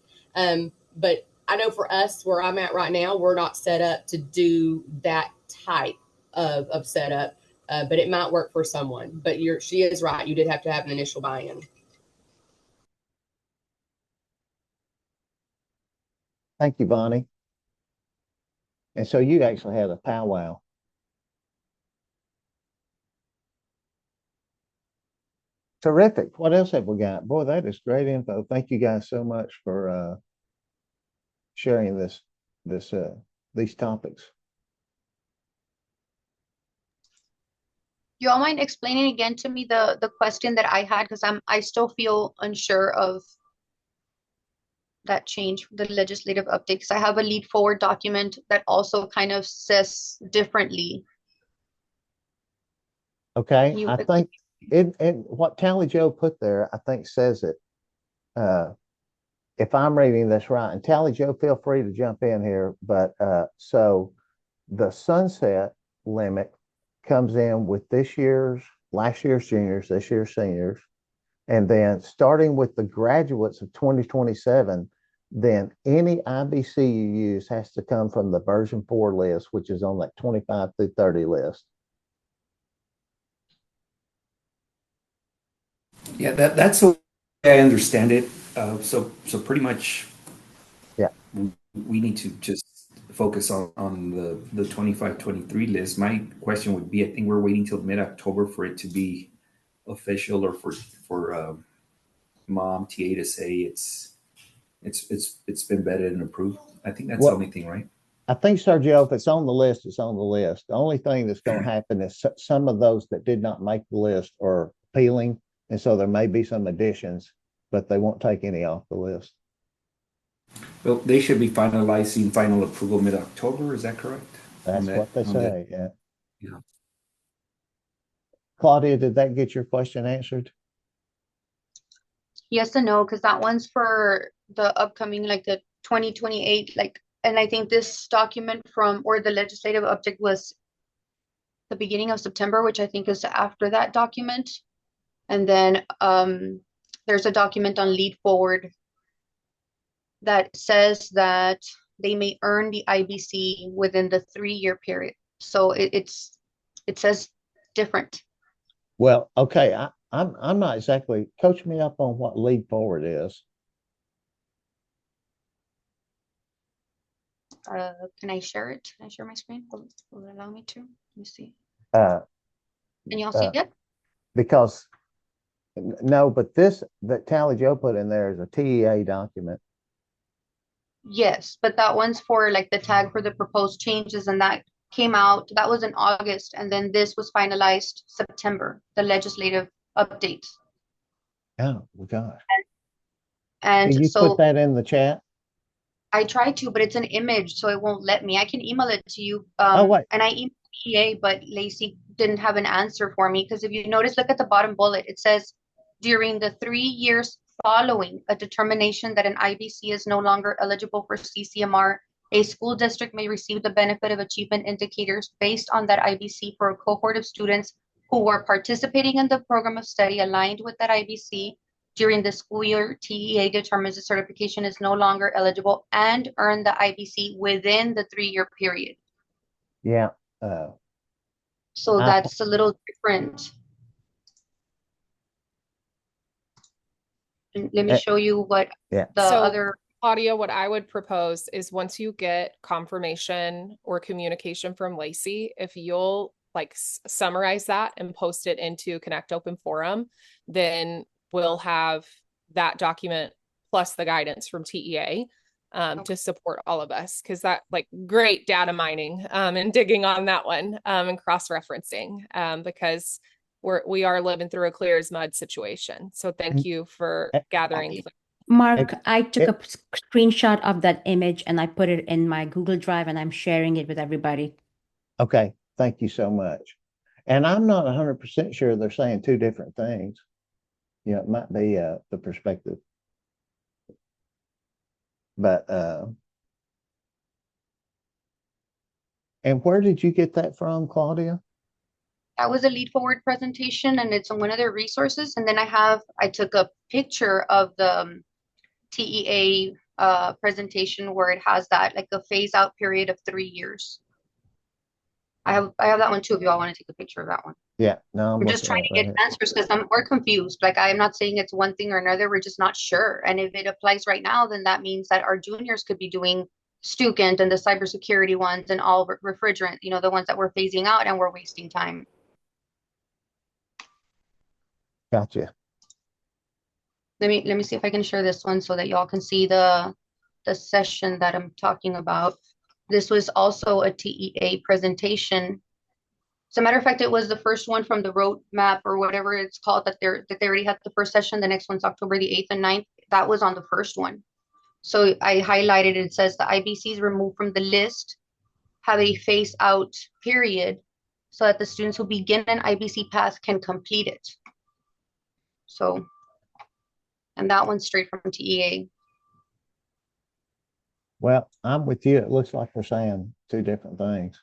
But I know for us, where I'm at right now, we're not set up to do that type of setup. But it might work for someone. But she is right. You did have to have an initial buy-in. Thank you, Bonnie. And so you actually had a powwow. Terrific. What else have we got? Boy, that is great info. Thank you guys so much for sharing these topics. You all mind explaining again to me the question that I had, because I still feel unsure of that change, the legislative update, because I have a lead forward document that also kind of says differently. Okay, I think what Tally Joe put there, I think says it. If I'm reading this right, and Tally Joe, feel free to jump in here, but so the sunset limit comes in with last year's juniors, this year's seniors, and then starting with the graduates of 2027, then any IBC you use has to come from the version 4 list, which is on that 25 through 30 list. Yeah, that's the way I understand it. So pretty much, yeah, we need to just focus on the 25-23 list. My question would be, I think we're waiting till mid-October for it to be official, or for mom TA to say it's been vetted and approved. I think that's the only thing, right? I think, Sergio, if it's on the list, it's on the list. The only thing that's going to happen is some of those that did not make the list are appealing, and so there may be some additions, but they won't take any off the list. Well, they should be finalizing final approval mid-October. Is that correct? That's what they say. Yeah. Yeah. Claudia, did that get your question answered? Yes and no, because that one's for the upcoming, like the 2028, and I think this document or the legislative update was the beginning of September, which I think is after that document. And then there's a document on lead forward that says that they may earn the IBC within the 3-year period. So it says different. Well, okay. I'm not exactly, coach me up on what lead forward is. Can I share it? Can I share my screen? Will it allow me to? Let me see. Can y'all see it? Because no, but that Tally Joe put in there is a TEA document. Yes, but that one's for like the tag for the proposed changes, and that came out, that was in August, and then this was finalized September, the legislative update. Oh, gosh. And can you so put that in the chat? I tried to, but it's an image, so it won't let me. I can email it to you. Wait. And I emailed EA, but Lacey didn't have an answer for me, because if you notice, look at the bottom bullet. It says, during the 3 years following a determination that an IBC is no longer eligible for CCMR, a school district may receive the benefit of achievement indicators based on that IBC for a cohort of students who were participating in the program of study aligned with that IBC during the school year. TEA determines the certification is no longer eligible and earn the IBC within the 3-year period. Yeah. So that's a little different. Let me show you what Yeah. the So, other. Claudia, what I would propose is once you get confirmation or communication from Lacey, if you'll like summarize that and post it into Connect Open Forum, then we'll have that document plus the guidance from TEA to support all of us. Because that like great data mining and digging on that one and cross-referencing because we are living through a clear as mud situation. So thank you for gathering. Mark, I took a screenshot of that image and I put it in my Google Drive and I'm sharing it with everybody. Okay, thank you so much. And I'm not 100% sure they're saying two different things. You know, it might be the perspective. But and where did you get that from, Claudia? That was a lead forward presentation and it's on one of their resources. And then I took a picture of the TEA presentation where it has that like a phase out period of 3 years. I have that one too if you all want to take a picture of that one. Yeah, no, we're just trying to get answers because we're confused. Like I'm not saying it's one thing or another, we're just not sure. And if it applies right now, then that means that our juniors could be doing Stukent and the cybersecurity ones and all refrigerant, you know, the ones that we're phasing out and we're wasting time. Gotcha. Let me see if I can share this one so that y'all can see the session that I'm talking about. This was also a TEA presentation. As a matter of fact, it was the first one from the roadmap or whatever it's called that they already had the first session. The next one's October the 8th and 9th. That was on the first one. So I highlighted, it says the IBCs removed from the list have a phase out period so that the students who begin an IBC path can complete it. So, and that one's straight from TEA. Well, I'm with you. It looks like we're saying two different things.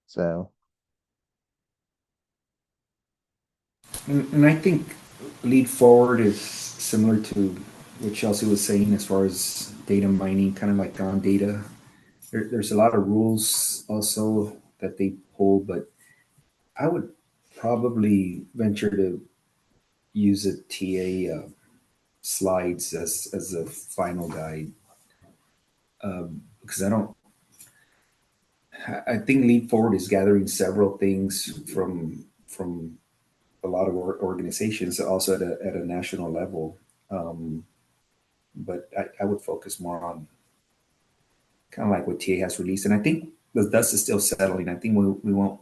So. And I think lead forward is similar to what Chelsea was saying as far as data mining, kind of like on data. There's a lot of rules also that they pull, but I would probably venture to use a TA slides as a final guide because I think lead forward is gathering several things from a lot of organizations, also at a national level. But I would focus more on kind of like what TA has released. And I think the dust is still settling. I think we won't,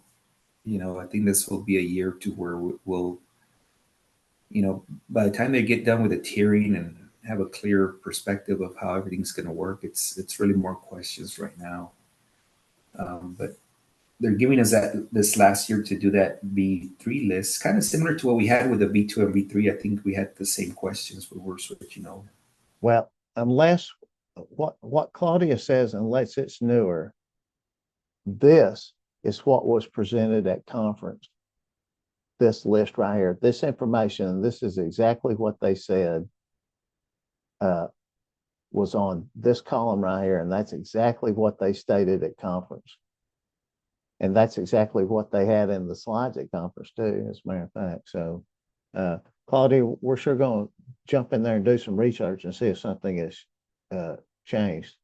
you know, I think this will be a year to where we'll, you know, by the time they get done with the tiering and have a clear perspective of how everything's going to work, it's really more questions right now. But they're giving us this last year to do that B3 list, kind of similar to what we had with the B2 and B3. I think we had the same questions when we're switching over. Well, unless what Claudia says, unless it's newer, this is what was presented at conference. This list right here, this information, this is exactly what they said was on this column right here, and that's exactly what they stated at conference. And that's exactly what they had in the slides at conference too, as a matter of fact. So, Claudia, we're sure going to jump in there and do some research and see if something has changed.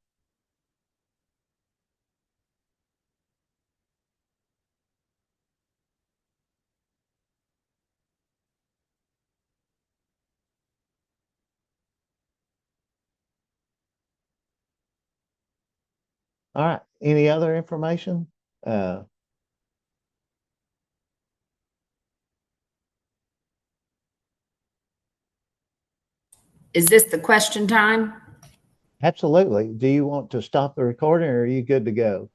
All right. Any other information? Is this the question time? Absolutely. Do you want to stop the recording or are you good to go?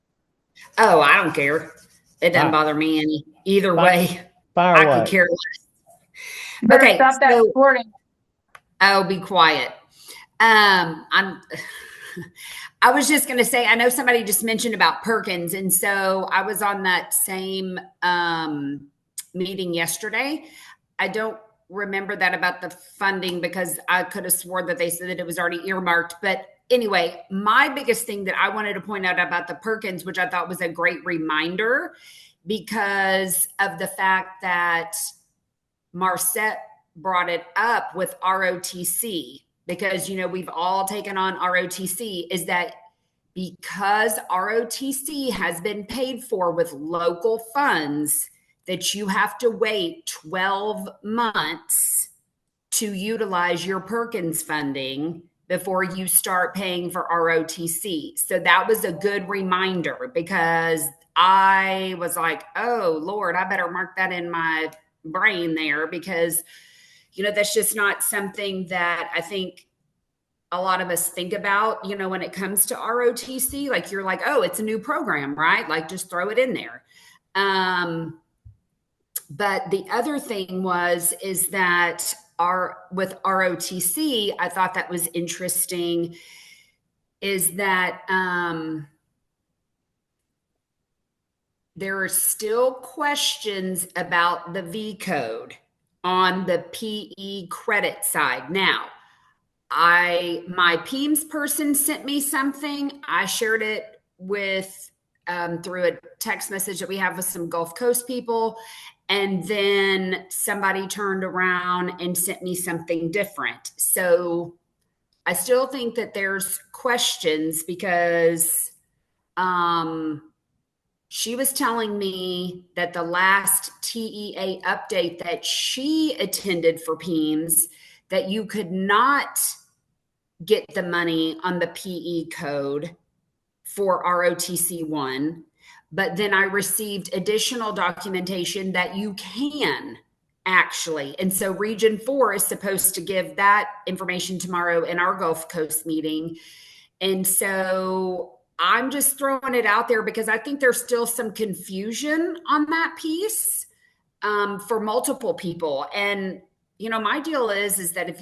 Oh, I don't care. It doesn't bother me any. Either way, fire I away. could care less. Better Okay, stop that recording. I'll be quiet. I was just going to say, I know somebody just mentioned about Perkins. And so I was on that same meeting yesterday. I don't remember that about the funding because I could have sworn that they said that it was already earmarked. But anyway, my biggest thing that I wanted to point out about the Perkins, which I thought was a great reminder because of the fact that Marcette brought it up with ROTC, because, we've all taken on ROTC, is that because ROTC has been paid for with local funds, that you have to wait 12 months to utilize your Perkins funding before you start paying for ROTC. So that was a good reminder, because I was like, oh Lord, I better mark that in my brain there, because, that's just not something that I think a lot of us think about, when it comes to ROTC. Like, you're like, oh, it's a new program, right? Like, just throw it in there. But the other thing is that with ROTC, I thought that was interesting, is that there are still questions about the V code on the PE credit side. Now, my PEMS person sent me something. I shared it with through a text message that we have with some Gulf Coast people. And then somebody turned around and sent me something different. So I still think that there's questions, because she was telling me that the last TEA update that she attended for PEMS, that you could not get the money on the PE code for ROTC 1. But then I received additional documentation that you can actually. And so Region 4 is supposed to give that information tomorrow in our Gulf Coast meeting. And so I'm just throwing it out there, because I think there's still some confusion on that piece for multiple people. And, my deal is that if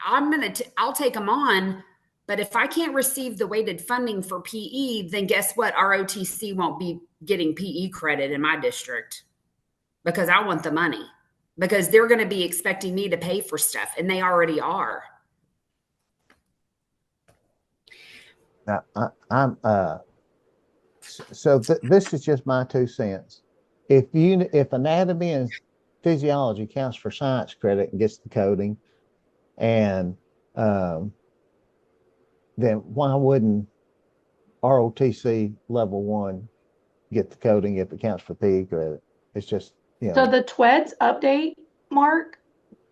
I'll take them on, but if I can't receive the weighted funding for PE, then guess what? ROTC won't be getting PE credit in my district, because I want the money, because they're going to be expecting me to pay for stuff, and they already are. Now, this is just my 2 cents. If anatomy and physiology counts for science credit and gets the coding, and then why wouldn't ROTC level 1 get the coding if it counts for PE credit? It's just, So the TWEDS update, Mark,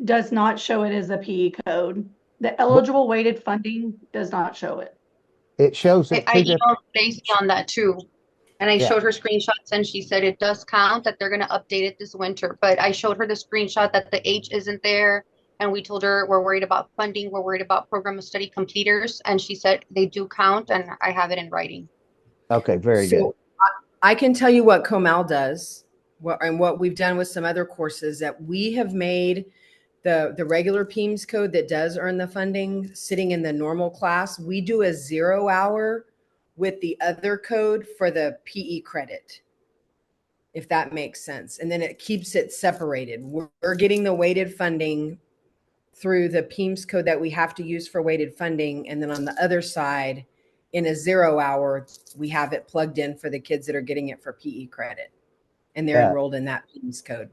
does not show it as a PE code. The eligible weighted funding does not show it. It shows it. I emailed Stacy on that too. And I showed her screenshots, and she said it does count, that they're going to update it this winter. But I showed her the screenshot that the H isn't there. And we told her we're worried about funding. We're worried about program of study completers. And she said they do count, and I have it in writing. Okay, very good. I can tell you what COMAL does, and what we've done with some other courses, that we have made the regular PEMS code that does earn the funding sitting in the normal class. We do a 0 hour with the other code for the PE credit, if that makes sense. And then it keeps it separated. We're getting the weighted funding through the PEMS code that we have to use for weighted funding. And then on the other side, in a 0 hour, we have it plugged in for the kids that are getting it for PE credit. And they're enrolled in that PEMS code.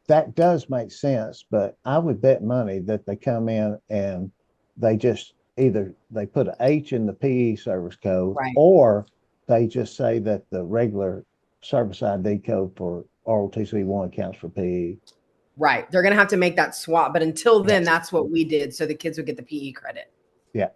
That does make sense, but I would bet money that they come in and they just either they put an H in the PE service code, right, or they just say that the regular service ID code for ROTC 1 counts for PE. Right. They're going to have to make that swap. But until then, that's what we did. So the kids would get the PE credit. Yeah.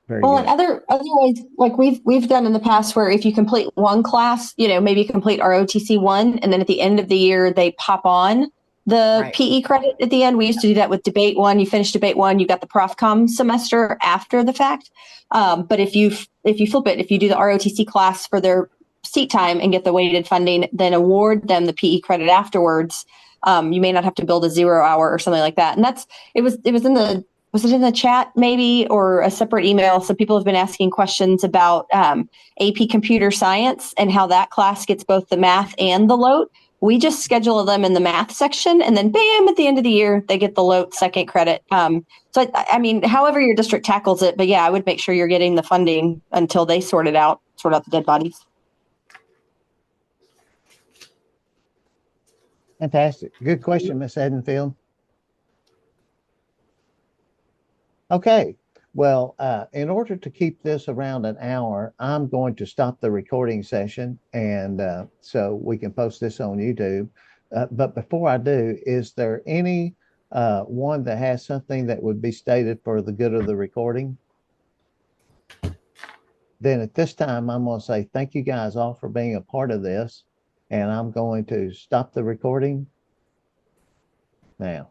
Very well, good. and other ways, like we've done in the past, where if you complete one class, maybe complete ROTC 1, and then at the end of the year, they pop on the PE credit at the end. We used to do that with debate 1. You finish debate 1, you got the ProfCom semester after the fact. But if you flip it, if you do the ROTC class for their seat time and get the weighted funding, then award them the PE credit afterwards. You may not have to build a 0 hour or something like that. And was it in the chat maybe, or a separate email? So people have been asking questions about AP Computer Science and how that class gets both the math and the LOTE. We just schedule them in the math section, and then bam, at the end of the year, they get the LOTE second credit. So I mean, however your district tackles it, but yeah, I would make sure you're getting the funding until they sort out the dead bodies. Fantastic. Good question, Miss Edenfield. Okay. Well, in order to keep this around an hour, I'm going to stop the recording session, and so we can post this on YouTube. But before I do, is there any one that has something that would be stated for the good of the recording? Then at this time, I'm going to say thank you guys all for being a part of this, and I'm going to stop the recording now.